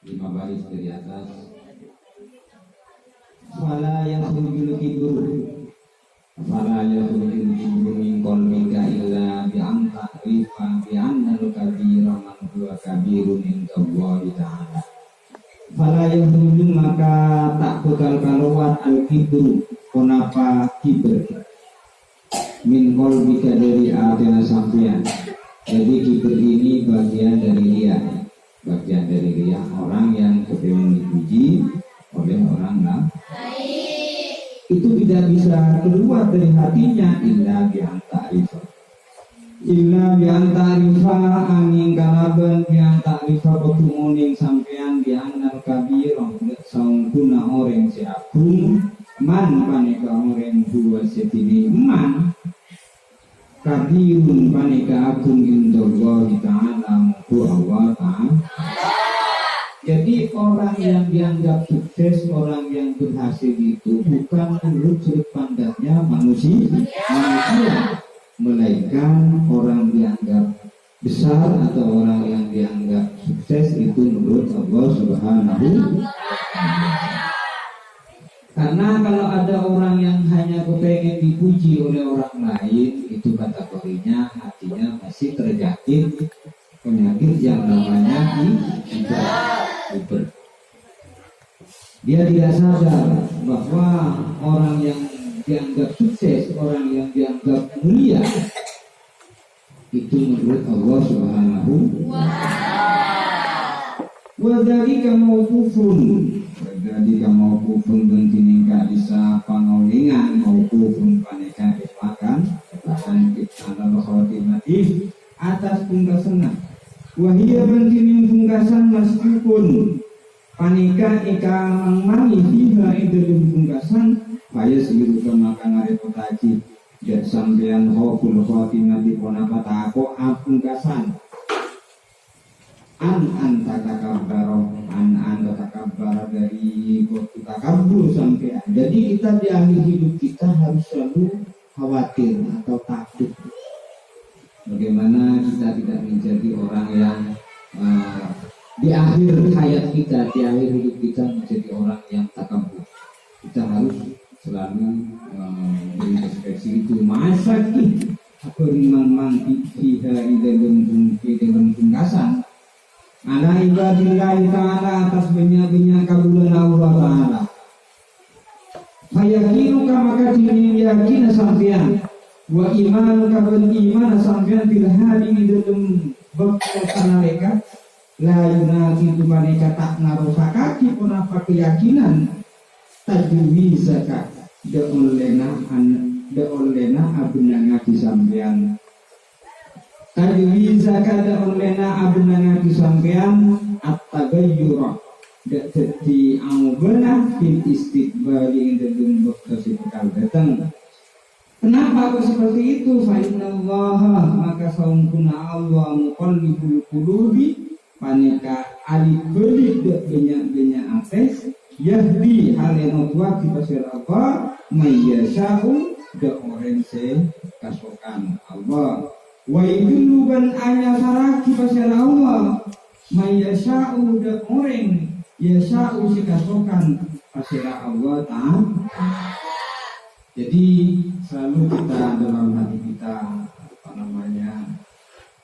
5 baris dari atas. Fala yakhrujul kibru min qalbika illa bi an ta'rifa bi annal kabira man huwa kabirun indallahi ta'ala. Fala yakhrujul, maka tak bakal keluar al kibru, kenapa kibr, min qalbika dari hati sampeyan. Jadi kibr ini bagian dari riya. Orang yang kepingin dipuji oleh orang lain itu tidak bisa keluar dari hatinya illa bi anta'rifa angin kalaban bi anta'rifa betumuning sampean di annal kabirah saungkuna orang si agung man paneka orang dua setini man kabirun paneka agung indallahi ta'ala muku Allah ta'ala. Jadi orang yang dianggap sukses, orang yang berhasil itu bukan menurut sudut pandangnya manusia, melainkan orang dianggap besar atau orang yang dianggap sukses itu menurut Allah Subhanahu wa Ta'ala. Karena kalau ada orang yang hanya kepengen dipuji oleh orang lain, itu kategorinya hatinya masih terjangkit penyakit yang namanya hiper. Dia tidak sadar bahwa orang yang dianggap sukses, orang yang dianggap mulia itu menurut Allah Subhanahu wa Ta'ala. Wadzalika mauqufun bentiningka isa pangolingan mauqufun paneka ismakan kita khotimati atas pungkasan. Wahia bentining pungkasan meskipun panika ika mangmangi fiha idalum pungkasan payas iru kemakan reputasi dan sampean khoful khotimati ponapa tako pungkasan an takabbar dari kotu takabur sampean. Jadi kita di akhir hidup kita harus selalu khawatir atau takut bagaimana kita tidak menjadi orang yang di akhir hayat kita, di akhir hidup kita menjadi orang yang takabur. Kita harus selalu berintrospeksi itu. Masa aku rimang fiha idalum pungkasan ala ibadillahi ta'ala atas banyak-banyak kabulan Allah ta'ala. Fayakinu maka yakin sampean wa iman kaban iman sampean bil hadi dalam bakal sanaleka la yunati tu mereka tak narosakaki pun apa keyakinan tajwi zakat de olena abunanga di sampean tajwi zakat de olena abunanga di sampean at-tagayyura de dadi amubana fil istiqbali dalam bakal sekal datang. Kenapa aku seperti itu? Fa innallaha maka saungkuna Allah muqallibul qulubi paneka alif belik dek banyak ates yahdi halena buat di pasir Allah mayyasha'u dek orang se kasokan Allah wa iduluban anya saraki pasir Allah mayyasha'u dek orang yasha'u si kasokan pasir Allah ta'ala. Jadi selalu kita dalam hati kita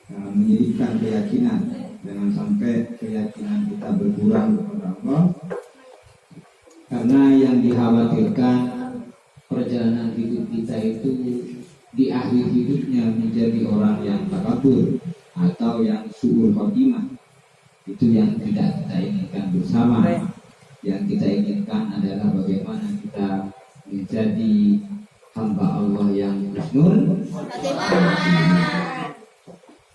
menyelipkan keyakinan, jangan sampai keyakinan kita berkurang kepada Allah. Karena yang dikhawatirkan perjalanan hidup kita itu di akhir hidupnya menjadi orang yang takabur atau yang su'ul khotimah. Itu yang tidak kita inginkan bersama. Yang kita inginkan adalah bagaimana kita menjadi hamba Allah yang husnul.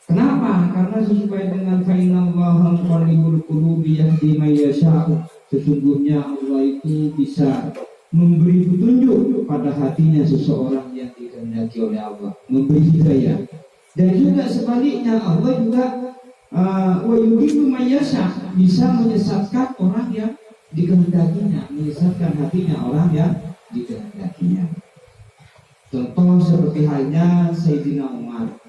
Kenapa? Karena sesuai dengan fa'innallaha muqallibul qulubi yahdi may yasha'u. Sesungguhnya Allah itu bisa memberi petunjuk pada hatinya seseorang yang dikehendaki oleh Allah, memberi hidayah. Dan juga sebaliknya Allah juga wa yudhillu may yasha', bisa menyesatkan orang yang dikehendakinya, menyesatkan hatinya orang yang dikehendakinya. Contoh seperti halnya Sayyidina Umar.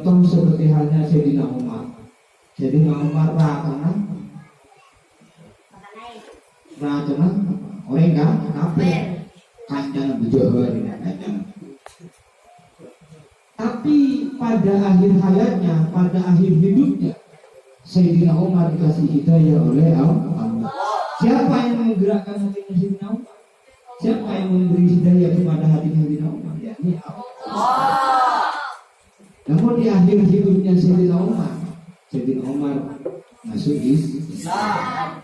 contoh seperti halnya Sayyidina Umar. Sayyidina Umar rakangan orang kan kafir kancang bujohor kancang. Tapi pada akhir hayatnya, pada akhir hidupnya, Sayyidina Umar dikasih hidayah oleh Allah. Siapa yang menggerakkan hatinya Sayyidina Umar? Siapa yang memberi hidayah kepada hati Sayyidina Umar? Yakni Allah. Namun di akhir hidupnya Sayyidina Umar masuk Islam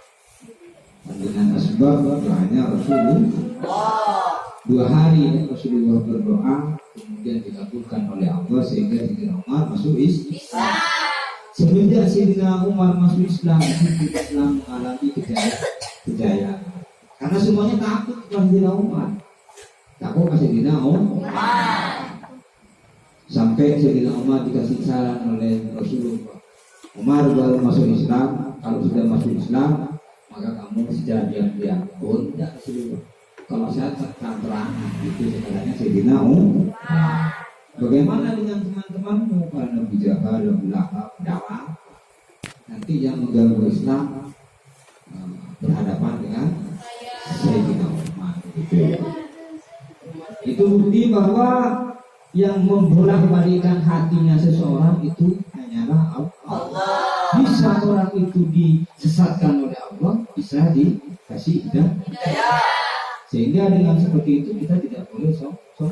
dengan asbab doanya Rasulullah. 2 hari Rasulullah berdoa, kemudian dikabulkan oleh Allah sehingga Sayyidina Umar masuk Islam. Semenjak Sayyidina Umar masuk Islam, Islam mengalami kejayaan. Karena semuanya takut kepada Sayyidina Umar. Takut kepada Sayyidina Umar. Sampai Sayyidina Umar dikasih saran oleh Rasulullah. Umar baru masuk Islam, kalau sudah masuk Islam, maka kamu secara diam-diam pun tidak Rasulullah. Kalau saya terang-terang, itu sebenarnya Sayyidina Umar. Bagaimana dengan teman-temanmu para Nabi Jahal, Abu Lahab, dakwah? Nanti yang mengganggu Islam berhadapan dengan Sayyidina Umar. Itu bukti bahwa yang membolak-balikan hatinya seseorang itu hanyalah Allah. Bisa orang itu disesatkan oleh Allah, bisa dikasih hidayah. Sehingga dengan seperti itu kita tidak boleh sombong.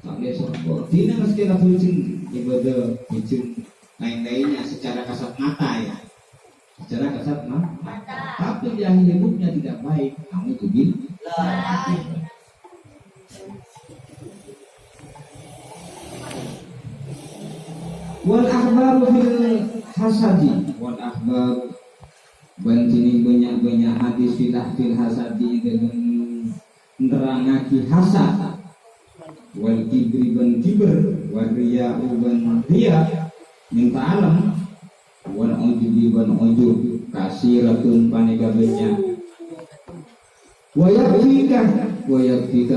Tak boleh sombong. Tidak mesti kita bucin ibadah bucin lain-lainnya secara kasat mata ya. Secara kasat mata. Tapi di akhir hidupnya tidak baik. Kamu itu wal akhbaru fil hasadi wal akhbar bantini banyak hadis fil hasadi dengan nerangaki hasad wal kibri ban kibr wal riya ban riya minta alam wal ujubi ban ujub kasiratun panika banyak wayaktika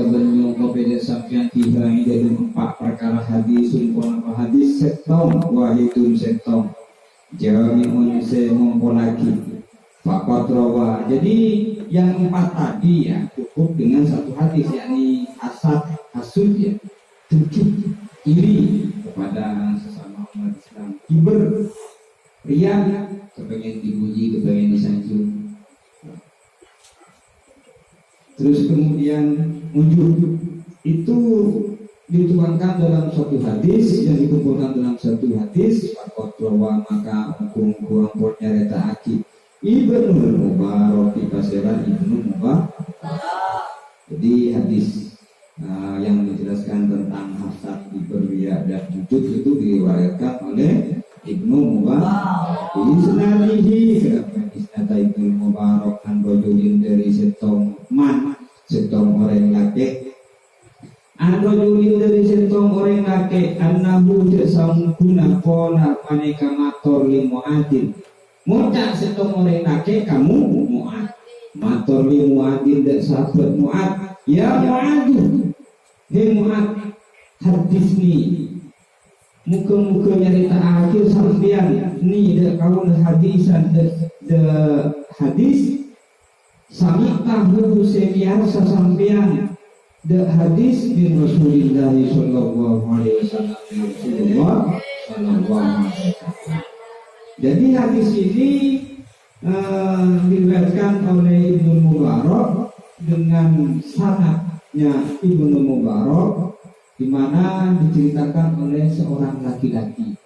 banyu kopede sampian tiga dari 4 perkara hadis umpon apa hadis setong wahidun setong jami'un semongkolaki fakot rawa. Jadi yang 4 tadi ya cukup dengan 1 hadis, yakni hasud ya, tujuh iri kepada sesama umat Islam, kiber riya kepengen dipuji kepengen disanjung, terus kemudian ujub itu dituangkan dalam suatu hadis, yang dikumpulkan dalam satu hadis. Fakot rawa maka hukum nyareta aki Ibnu Mubarak di Pasiran Ibnu Mubarak. Jadi hadis yang menjelaskan tentang hasad, riya dan ujub itu diriwayatkan oleh Ibnu Mubarak. Ini senadihi kenapa isnata Ibnu Mubarak kan rojulin dari setong orang laki. Rojulin dari setong orang laki annahu jasam guna kola maneka mator limu'adin. Mu'ad setong orang laki kamu mu'ad. Mator limu'adin dan sahabat mu'ad. Ya mu'adu. Hei mu'ad, hadis ni muka-muka nyarita akhir sampian ni dah kawan hadisan de hadis sami'ah hu sebiasa sampian de hadis bin Rasulullah sallallahu alaihi wasallam. Jadi hadis ini diriwayatkan oleh Ibnu Mubarak dengan sanadnya Ibnu Mubarak, di mana diceritakan oleh seorang laki-laki.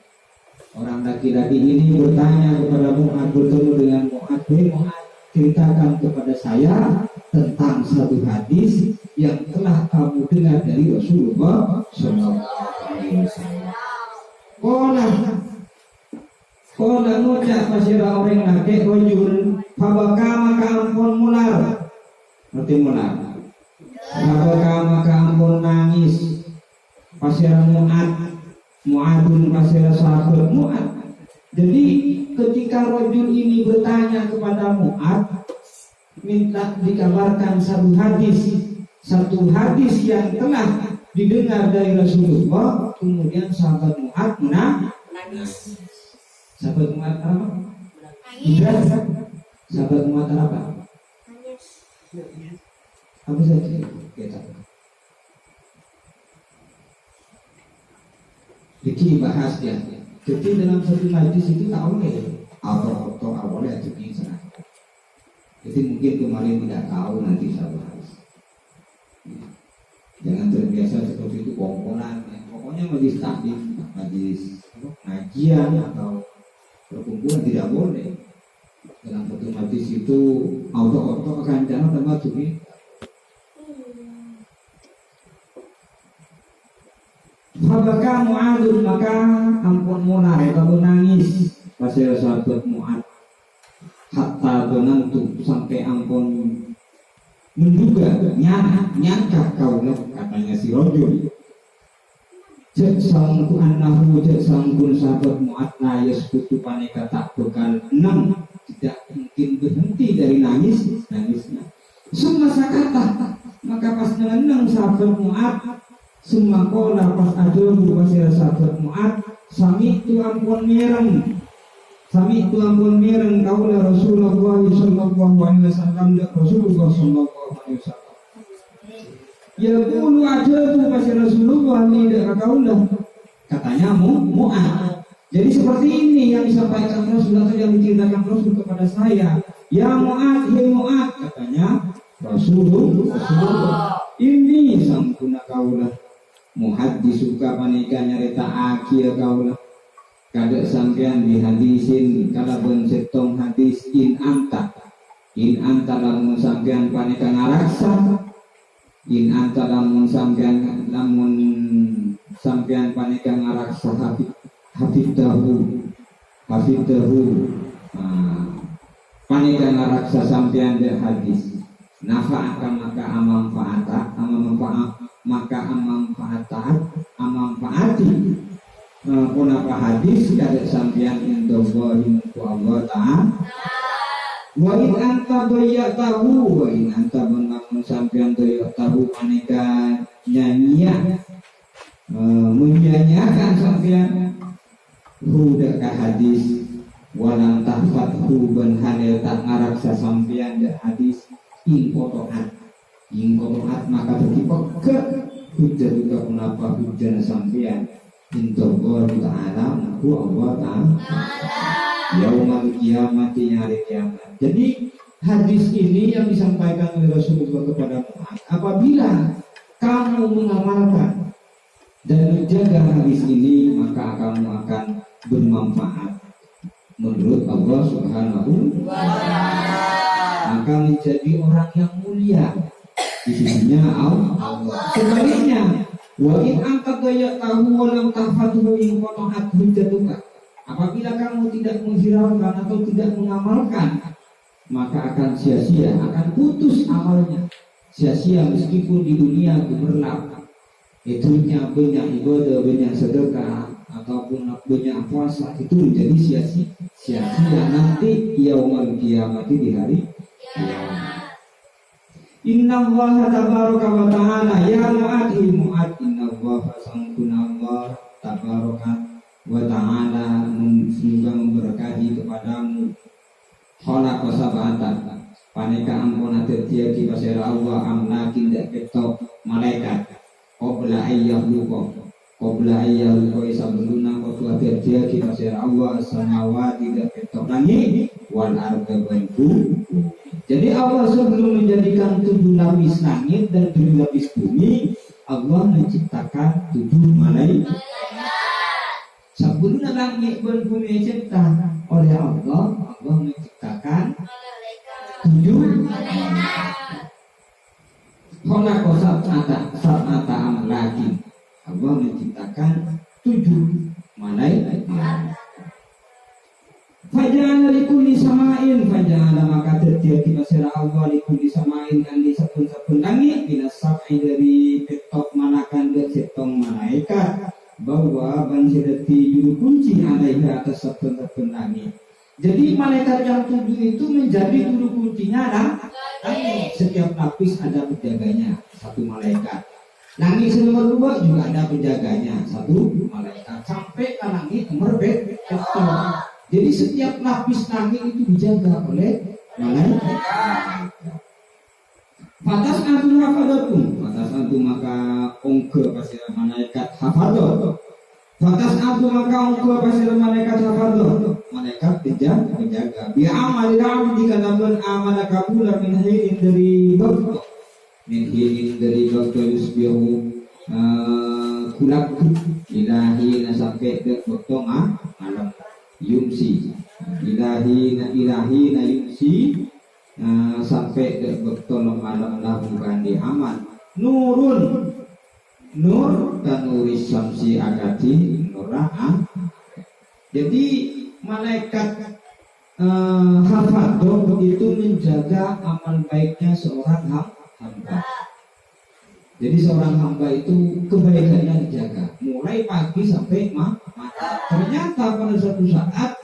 Orang laki-laki ini bertanya kepada Mu'ad, bertemu dengan Mu'ad, Mu'ad, ceritakan kepada saya tentang satu hadis yang telah kamu dengar dari Rasulullah SAW. Kola ngucap masyarakat orang laki rojul fabaka maka ampun mular. Ngerti mular? Fabaka maka ampun nangis. Pasir Mu'adun pasir sahabat Mu'ad. Jadi ketika rojul ini bertanya kepada Mu'ad, minta dikabarkan satu hadis yang telah didengar dari Rasulullah kemudian sahabat Mu'ad menangis. Sahabat Mu'ad apa? Nangis. Sahabat Mu'ad apa? Nangis. Apa saja kita? Jadi bahas ya. Jadi dalam satu majlis itu tak boleh auto awalnya jadi sana. Jadi mungkin kemarin tidak tahu, nanti saya bahas. Jangan terbiasa seperti itu kongkolan. Pokoknya majlis taklim, majlis ngajian atau perkumpulan tidak boleh. Dalam satu majlis itu auto akan jalan dan masuk ini. Fabaka Mu'adun, maka ampun mulai kalau nangis pasir sahabat Mu'ad hatta donantu, sampai ampun menduga nyangka kaulah, katanya si rojul cek sangku annahu, cek sangkun sahabat Mu'ad la yaskutu paneka tak bekal enam, tidak mungkin berhenti dari nangisnya. Semua sakata, maka pas nenang sahabat Mu'ad semua kola pas adomu pasir sahabat Mu'ad sami itu ampun mireng kaula Rasulullah sallallahu alaihi wasallam, Rasulullah sallallahu alaihi wasallam ya qulu ajabu pasir Rasulullah tidak kaula, katanya Mu'ad. Jadi seperti ini yang disampaikan Rasulullah, yang diceritakan Rasul kepada saya, ya Mu'ad, ya Mu'ad, katanya Rasulullah ini sampuna kaula muhaddis suka panika nyarita akhir kaulah kada sampean di hadisin kada ben setong hadis in anta lamun sampean panika ngaraksa, in anta lamun sampean panika ngaraksa hafidhahu panika ngaraksa sampean de hadis nafa'aka maka amanfaati punapa hadis kada sampeyan indallahi ku Allah ta'ala wa in anta namun sampeyan doyatahu maneka menyanyiakan sampeyan huda ka hadis walang tahfathu ben halil tak ngaraksa sampeyan de hadis ingkotohat maka berkipok ke hujah juga kenapa hujah sampean intoh ta'ala naku Allah ta'ala yaumal kiamati hari kiamat. Jadi hadis ini yang disampaikan oleh Rasulullah kepada Mu'ad, apabila kamu mengamalkan dan menjaga hadis ini maka kamu akan bermanfaat menurut Allah Subhanahu wa ta'ala, maka menjadi orang yang mulia di sisinya Allah. Sebaliknya, wa in anta tahu walam tahfadhu in qatahat hujjatuka, apabila kamu tidak menghiraukan atau tidak mengamalkan maka akan sia-sia, akan putus amalnya, sia-sia meskipun di dunia gemerlap itunya banyak ibadah, banyak sedekah ataupun banyak puasa, itu menjadi sia-sia nanti yaumul kiamat, di hari kiamat. Inna Allah tabaraka wa ta'ala ya Mu'ad inna Allah sangkuna Allah tabaraka wa ta'ala semoga memberkahi kepadamu khalaqa sab'atan paneka ampun atetiaki pasira Allah amlakin dak ketok malaikat qabla ayyahluqa sebelumna qatu atetiaki pasira Allah samawati dak ketok langit wal arda bantu. Jadi Allah sebelum menjadikan 7 lapis langit dan 7 lapis bumi, Allah menciptakan 7 malaikat. Sebelum langit dan bumi diciptakan oleh Allah menciptakan 7 malaikat. Khalaqa sab'ata amlakin. Allah menciptakan 7 malaikat. Faja'ala likulli sama'in, faja'ala maka terjadi pasira Allah likulli sama'in kan di sabun-sabun langit bila sab'i dari petok manakan dan setong malaikat bahwa bansidati juru kunci alaiha atas sabun-sabun langit. Jadi malaikat yang 7 itu menjadi juru kuncinya langit. Setiap lapis ada penjaganya, 1 malaikat. Langit nomor 2 juga ada penjaganya, satu malaikat sampai ke langit nomor betul. Jadi setiap lapis langit itu dijaga oleh malaikat. Fatas antum hafadatum, fatas antum maka ongke pasir malaikat hafadot. Fatas antum maka ongke pasir malaikat hafadot. Malaikat penjaga. Bi amal abdi kana man amala kabula min hayyin dari waktu. Min hayyin dari waktu yusbihu kulak ilahi sampai ke waktu malam yumsi. Ilahi na yumsi sampai ke betul malam lakukan di aman nurun nur dan nuris samsi agati nurah. Jadi malaikat hafadh itu menjaga amal baiknya seorang hamba. Jadi seorang hamba itu kebaikannya dijaga mulai pagi sampai malam. Ternyata pada suatu saat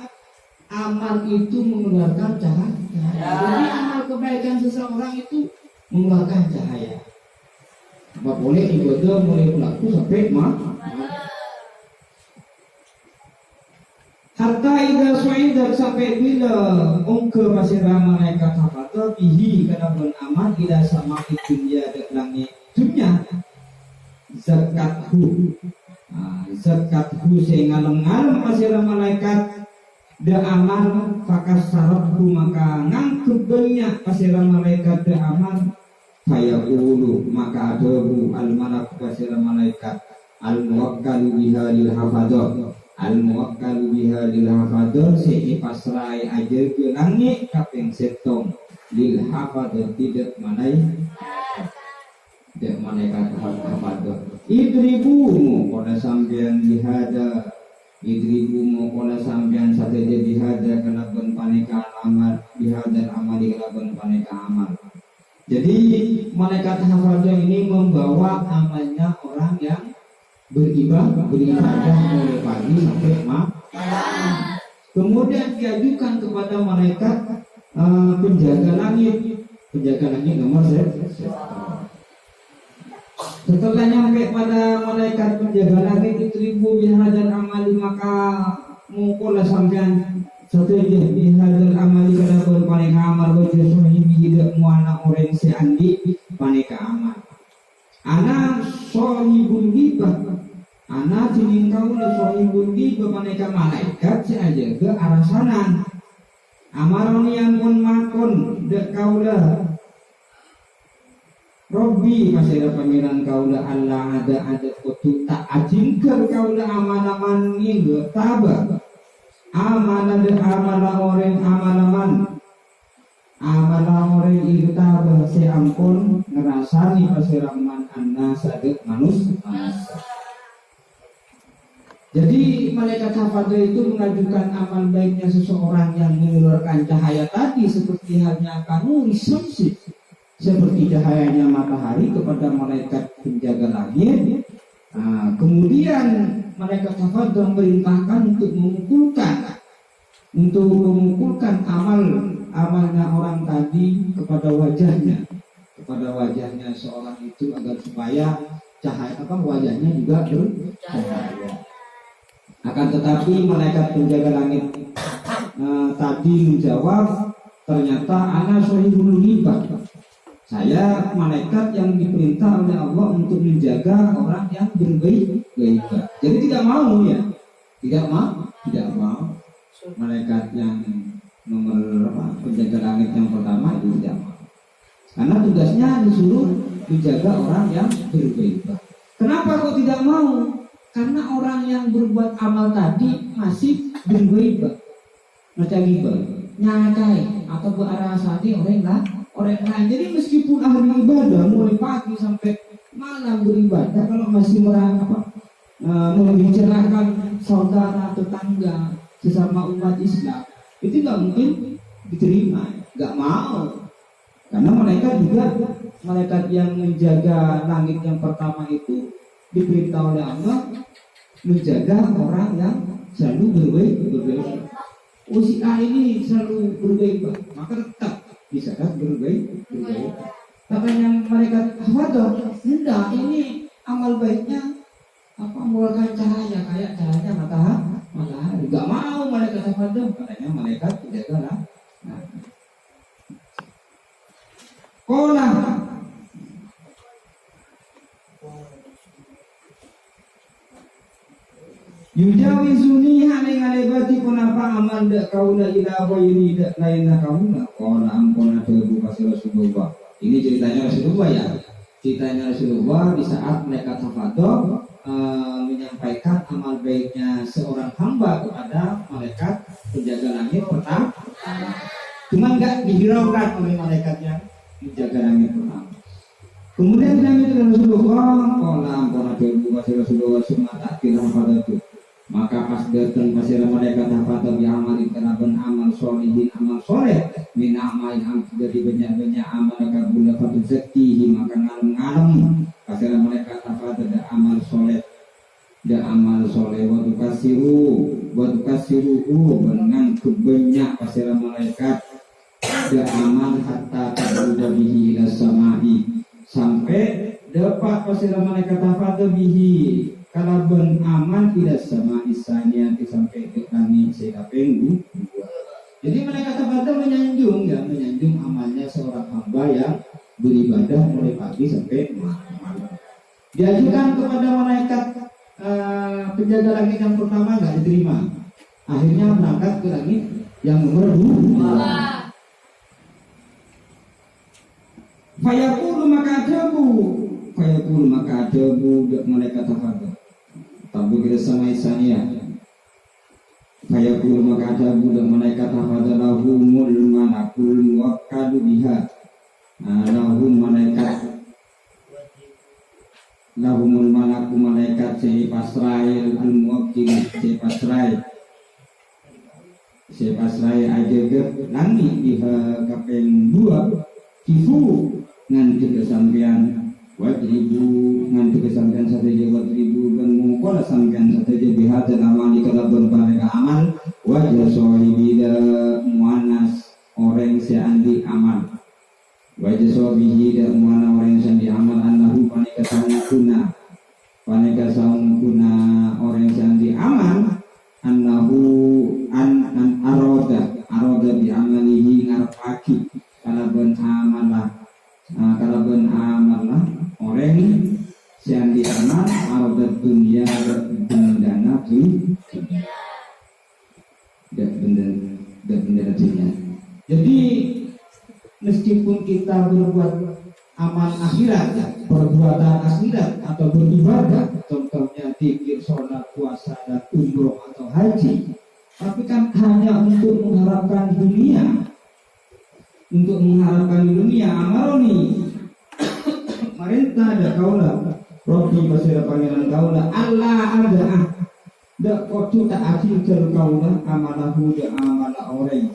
amal itu mengeluarkan cahaya. Jadi amal kebaikan seseorang itu mengeluarkan cahaya. Apa boleh ibadah mulai pelaku sampai malam. Hatta idza su'idat sampai bila ongke pasirah malaikat hafadha bihi kana pun aman ila sama dunya de langit dunya zakathu. Zakathu sing ngalem-ngalem pasirah malaikat de aman fakas sarabhu maka ngangkep banyak pasirah malaikat de aman fayaqulu maka adahu al malak pasirah malaikat al muwakkalu biha lil hafadha al muwakkalu biha lil hafadha si pasrai aja ke langit kaping setong lil hafadha tidak malaikat hafadha idribumu pada sampean dihada idribumu pada sampean sateja dihada kalaban paneka amal bihada amali kalaban paneka amal. Jadi malaikat hafadha ini membawa amalnya orang yang beribadah mulai pagi sampai malam. Kemudian diajukan kepada malaikat penjaga langit nomor 1. Setelah nyampe pada malaikat penjaga langit itu ibu bihadal amali maka mukola sampean satu aja bihadal amali kada pun paneka amal wajah sahibi tidak muana orang si andi paneka amal. Anak sohibul ghibah, anak cinin kau le sohibul ghibah paneka malaikat si aja ke arah sana. Amaron yang pun makon dek kau lah. Robbi masih pangeran kaula Allah ada kutu tak ajingker kaula amanaman ni betaba amana de amana orang itu tabah si ampun ngerasani pasiraman anna sadek manusia. Jadi malaikat hafadha itu mengajukan amal baiknya seseorang yang mengeluarkan cahaya tadi seperti halnya kanuri samsi seperti cahayanya matahari kepada malaikat penjaga langit. Kemudian malaikat hafadha memerintahkan untuk mengumpulkan amalnya orang tadi kepada wajahnya seorang itu agar supaya cahaya wajahnya juga bercahaya. Akan tetapi malaikat penjaga langit tadi menjawab, ternyata ana sohibul ghibah. Saya malaikat yang diperintah oleh Allah untuk menjaga orang yang berghibah. Jadi tidak mau. Malaikat yang nomor penjaga langit yang pertama itu tidak mau. Karena tugasnya disuruh menjaga orang yang berghibah. Kenapa kok tidak mau? Karena orang yang berbuat amal tadi masih berghibah, macam ghibah, nyakai atau berarasati orang lain. Jadi meskipun ahli ibadah mulai pagi sampai malam beribadah, kalau masih membicarakan saudara tetangga sesama umat Islam, itu nggak mungkin diterima, nggak mau. Karena malaikat yang menjaga langit yang pertama itu diperintah oleh Allah menjaga orang yang selalu berbaik. Si A ini selalu berbaik, maka tetap bisa kan berbaik. Katanya malaikat hafadha, hendak ini amal baiknya apa mengeluarkan cahaya kayak cahaya matahari. Gak mau malaikat hafadzah, katanya malaikat penjaga lah. Nah. Kola yujawizuni hane ngalebati kunapa amal dak kaula ila ghairi dak lainna kaula. Qala ampun ada buka Rasulullah. Ini ceritanya Rasulullah ya. Ceritanya Rasulullah di saat malaikat hafadzah menyampaikan amal baiknya seorang hamba kepada malaikat penjaga langit pertama. Cuma enggak dihiraukan oleh malaikat yang menjaga langit pertama. Kemudian kami Rasulullah, qala ampun ada buka Rasulullah semata kira hafadzah. Maka pas datang pasir malaikat hafadzah bi amalin kanaban amal solihin amal soleh min amalin jadi banyak-banyak amal kabula fatu zakihi maka ngalem-ngalem pasir malaikat hafadzah ada amal soleh da amal soleh wa tukasiru dengan kebanyak pasir malaikat da amal hatta tabuda bihi ila samai sampai dapat pasir malaikat hafadzah bihi kalaban aman tidak sama isanya sampai ke langit sekapeng. Jadi mereka hafadzah menyanjung amalnya seorang hamba yang beribadah mulai pagi sampai malam. Diajukan kepada malaikat penjaga langit yang pertama nggak diterima. Akhirnya berangkat ke langit yang nomor 2. Fayaqulu maka adabu malaikat hafadzah. Tabu kita sama isanya. Fayaqulu maka adabu malaikat hafadzah lahumul malakul muwakkal biha. Lahumul malaku malaikat si pasrai al muwakkil si pasrai aja ke langit diha kapeng 2 kifu ngan juga sampean wajribu ngan juga sampean sateja wajribu dan mengkola sampean sateja biha dan amal dikalaban pada amal wajah sohibi da muanas orang seandi amal wajah sohibi da muana orang seandi amal annahu paneka saungkuna orang seandi amal annahu an aroda bi amalihi ngarpaki kalaban amalah orang yang diamal arodat dunia bendana bendana dunia. Jadi meskipun kita berbuat amal akhirat, perbuatan akhirat atau beribadah, contohnya zikir, sholat, puasa, dan umroh atau haji, tapi kan hanya untuk mengharapkan dunia. Untuk mengharapkan dunia amaroni marenta ada kaula Robi pasir pangeran kaula Allah ada dak kotu tak akhir cer kaula amalahu da amala orang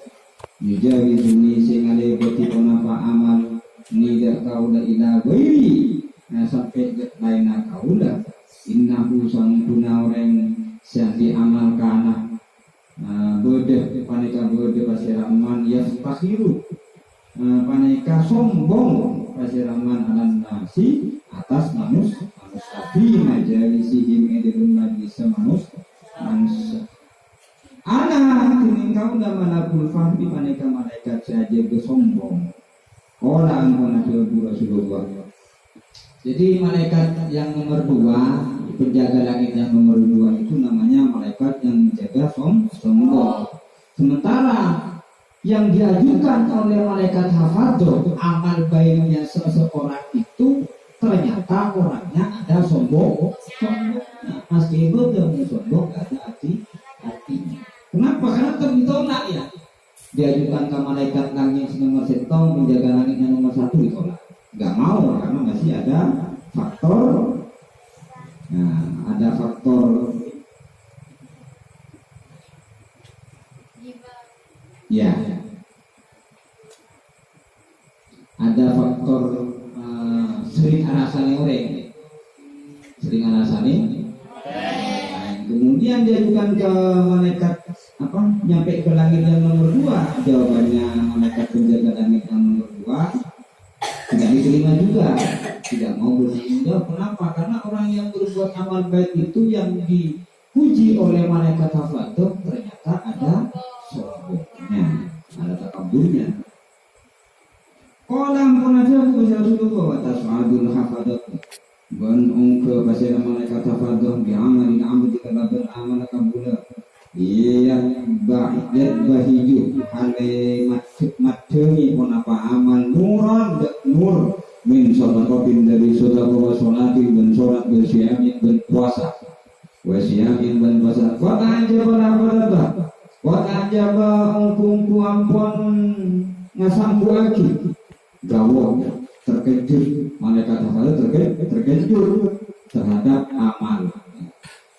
yujawi sini sing ale beti kenapa amal ni dak kaula ila ghairi sampai ke lainna kaula innahu sangkuna orang sing diamal kana bode paneka bode pasir aman yastakhiru paneka sombong pasiraman alan nasi atas manusia majalisihim edilun majlis manusia anak kuning kau dah malakul fahmi paneka malaikat saja kesombong orang mengatur Rasulullah. Jadi malaikat yang nomor 2 penjaga langit yang nomor 2 itu namanya malaikat yang menjaga sombong. Sementara yang diajukan oleh malaikat hafadzah amal baiknya seseorang itu ternyata orangnya ada sombong. Meskipun dia sombong ada hati-hatinya. Kenapa? Karena tertolak ya. Diajukan ke malaikat langit nomor 1 menjaga langit yang nomor 1 ditolak. Gak mau karena masih ada faktor. Nah, ada faktor ya, ada faktor sering alasannya orang, kemudian diajukan ke malaikat nyampe ke langit yang nomor 2, jawabannya malaikat penjaga langit yang nomor 2 tidak diterima juga, tidak mau bertanggung jawab. Kenapa? Karena orang amal baik itu yang dipuji oleh malaikat hafadah ternyata ada sombongnya, ada takaburnya. Kolam pun ada bahasa Rasulullah wa tas'adul hafadah ban ongke bahasa malaikat hafadah bi amalin amati kana beramal kabula. Iya bahidat bahiju hale matemi pun apa amal nuran nur min sadaqatin dari sedekah wa sholatin dan sholat wa siyamin dan puasa wa siyamin dan puasa wa ta'ajaba la wa ta'ajaba ungkungku ampun ngasampu lagi gawo terkejut malaikat hafadah terkejut terhadap amal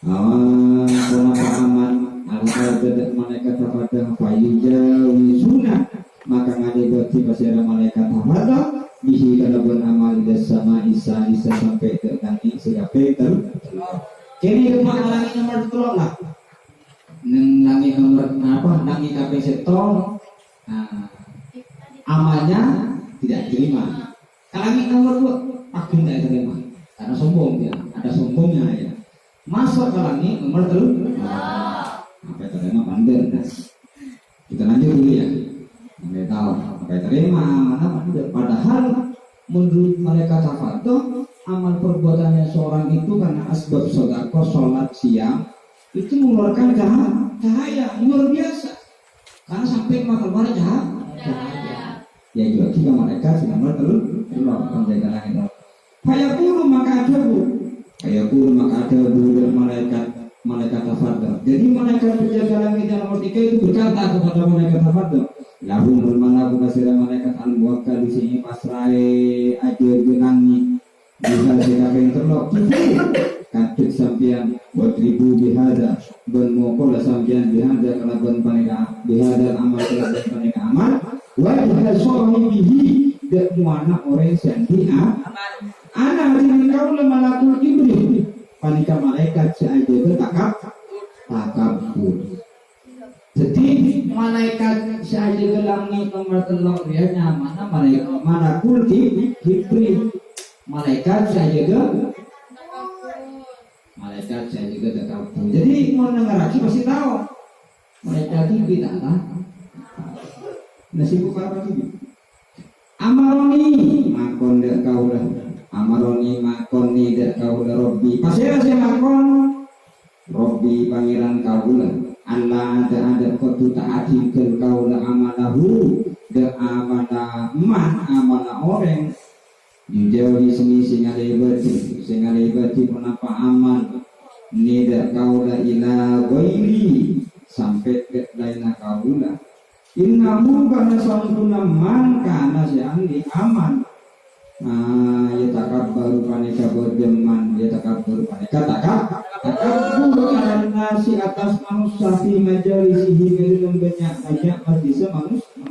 amal al-hadat malaikat hafadah fayujawi sunnah maka ngadibati pasira malaikat hafadah bihi kalabun amal das sama isa sampai ke kaki segape kini rumah langit nomor 3 lah nang langit nomor apa langit kape setong amalnya tidak terima langit nomor 2 pasti tidak terima karena sombong ya ada sombongnya ya masuk ke langit nomor 3 apa terima pandai kita lanjut dulu ya nggak tahu apa terima mana pandai padahal menurut malaikat hafadah amal perbuatannya seorang itu karena asbab sedekah sholat siang itu mengeluarkan cahaya luar biasa karena sampai keluar cahaya ya juga kita malaikat sudah bertelur penjaga langit fayaqulu maka ada bu malaikat hafadah. Jadi malaikat penjaga langit yang nomor 3 itu berkata kepada malaikat hafadah, lahum bermana kasira malaikat al-muwakkal di sini pasrai ajar benangi bisa dikape interlok kadek sampian buat ribu bihada ben mokol sampian bihada kelaban paneka bihada amal kelaban paneka amal wajah sohibihi dan muana orang sendi anak dengan kau malakul ibri panika malaikat seaja itu takabur. Jadi malaikat seaja ke langit nomor 3 dia nyamana malakul ibri malaikat seaja ke takabur. Jadi mau dengar lagi pasti tahu malaikat ibri tak lah nasib apa lagi amaroni makon dek kau lah amaroni makon ni dek kau lah Robbi pasir saya makon Robbi pangeran kau lah Allah ada kotu taati ke kau lah amalahu dek amana orang dijauhi seni singa lebati penapa amal ni dek kau lah ila goiri sampai ke lainnya kau lah innamu kana sampuna man kana seandi aman ya takabbaru paneka berdeman ya takabbaru paneka takabbaru karena si atas manusia fi majalisihi dalam banyak majelis manusia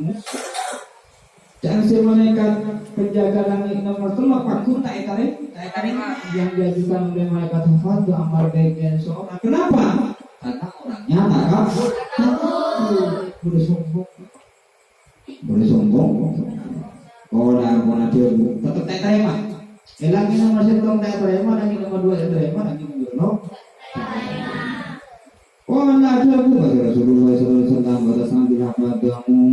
dan si malaikat penjaga langit nomor 3 pakun tak tarik yang diajukan oleh malaikat hafadah amal baiknya seorang kenapa karena orangnya takabur boleh sombong orang dia tetap tak terima lagi nomor 1 tak terima lagi nomor 2 tak terima lagi nomor 2 ada bu Rasulullah SAW pada sambil hafadamu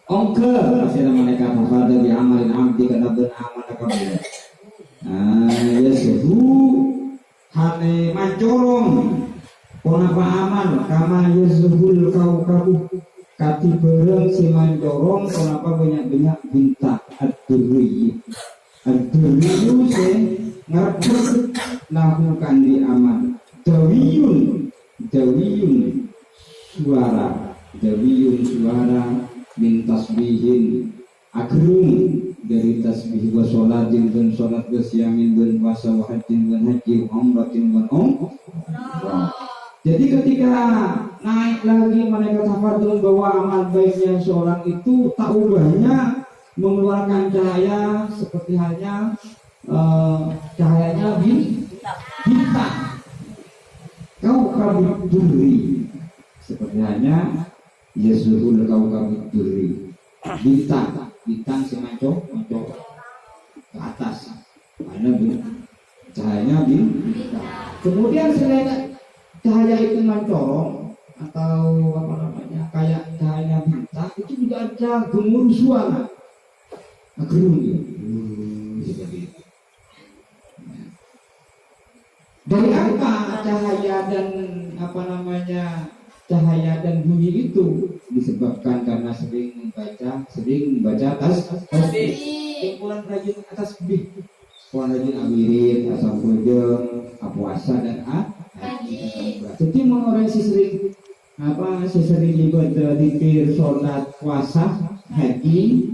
ongke hasil malaikat hafadah bi amalin abdi kana beramal kabeh ya sehu hane mancorong kenapa amal kama yazhul kaukabu kati bereng si mancorong kenapa banyak bintang ad-durri itu se ngerti lakukan di amal dawiyun suara min tasbihin akrung dari tasbih wa sholatin dan sholat wa siyamin dan puasa wa hajjin dan haji wa umratin dan umrah. Jadi ketika naik lagi malaikat hafadah bahwa amal baiknya seorang itu tak ubahnya mengeluarkan cahaya seperti halnya cahayanya bintang. Kau kabut duri seperti halnya Yesuhul kau kabut duri bintang semacam ke atas mana cahayanya bintang. Kemudian selain cahaya itu mencorong atau apa namanya kayak cahaya bintang, itu juga ada gemuruh suara, gerung gitu. Seperti itu. Dari apa cahaya dan apa namanya cahaya dan bunyi itu? Disebabkan karena sering membaca tasbih. Kumpulan rajin atas tasbih. Kumpulan rajin awirin, asal fujung, puasa dan haji. Jadi orang sering ibadah dikir, sholat, puasa, haji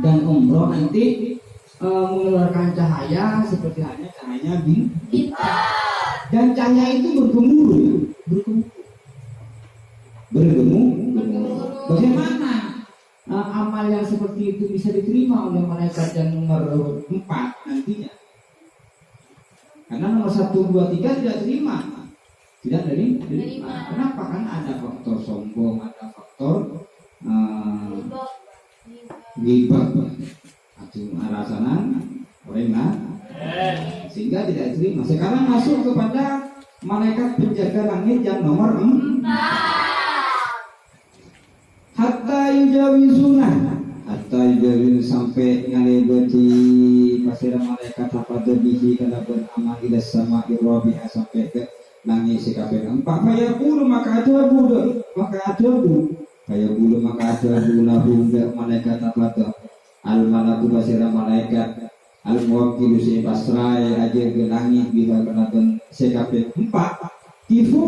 dan umroh nanti mengeluarkan cahaya seperti halnya cahaya bintang. Dan cahaya itu bergemuruh. Bagaimana amal yang seperti itu bisa diterima oleh malaikat yang nomor 4 nantinya? Karena nomor 1, 2, 3 tidak terima. Tidak terima. Kenapa? Karena ada faktor sombong, ada faktor ghibah, arasanan, orang sehingga tidak terima. Sekarang masuk kepada malaikat penjaga langit yang nomor 4. Hatta yujawizuna, sampai ngalibeti pasir malaikat apa bihi kalau beramal ila sama irabiha sampai ke langit sikape 4. Fayaqulu maka ada budu lahu malaikat apa al malaku pasir malaikat al muwakkil si pasrai aja ke langit bila kenakan sikape 4. Tifu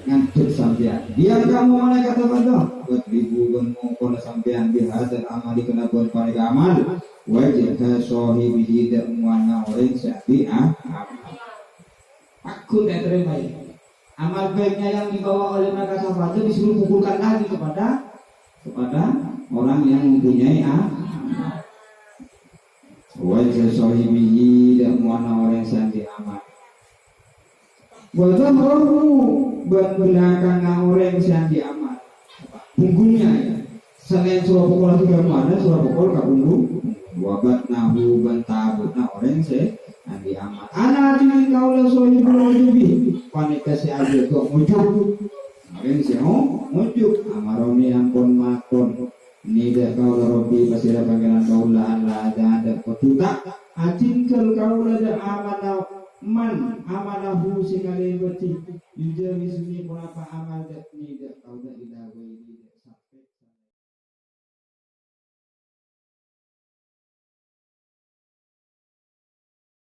ngantuk sampean. Biar kamu malaikat apa dah? Buat ribu mengkon sampean bihadzal amali kena buat pada amal. Wajib sahibi dan muana orang syafi'ah. Aku tidak terima ini. Amal baiknya yang dibawa oleh mereka sahabat itu disuruh pukulkan lagi kepada orang yang mempunyai amal. Wajib sahibi dan muana orang syafi'ah amal. Wajah rohu belakang orang yang diamal punggungnya ya. Selain surah pokol juga mana surah pokol ke punggung. Wabat nahu bantabut na orang yang diamal. Anak dengan kaulah soalnya belum lebih panik kasih aja kok muncul. Orang yang muncul amaroni ampun makon. Nida kaulah robi pasirah panggilan kaulah Allah ada petutak. Acingkel kaulah ada amanah man amalahu sekali beti yujawi sunni berapa amal dak ni dak kau dak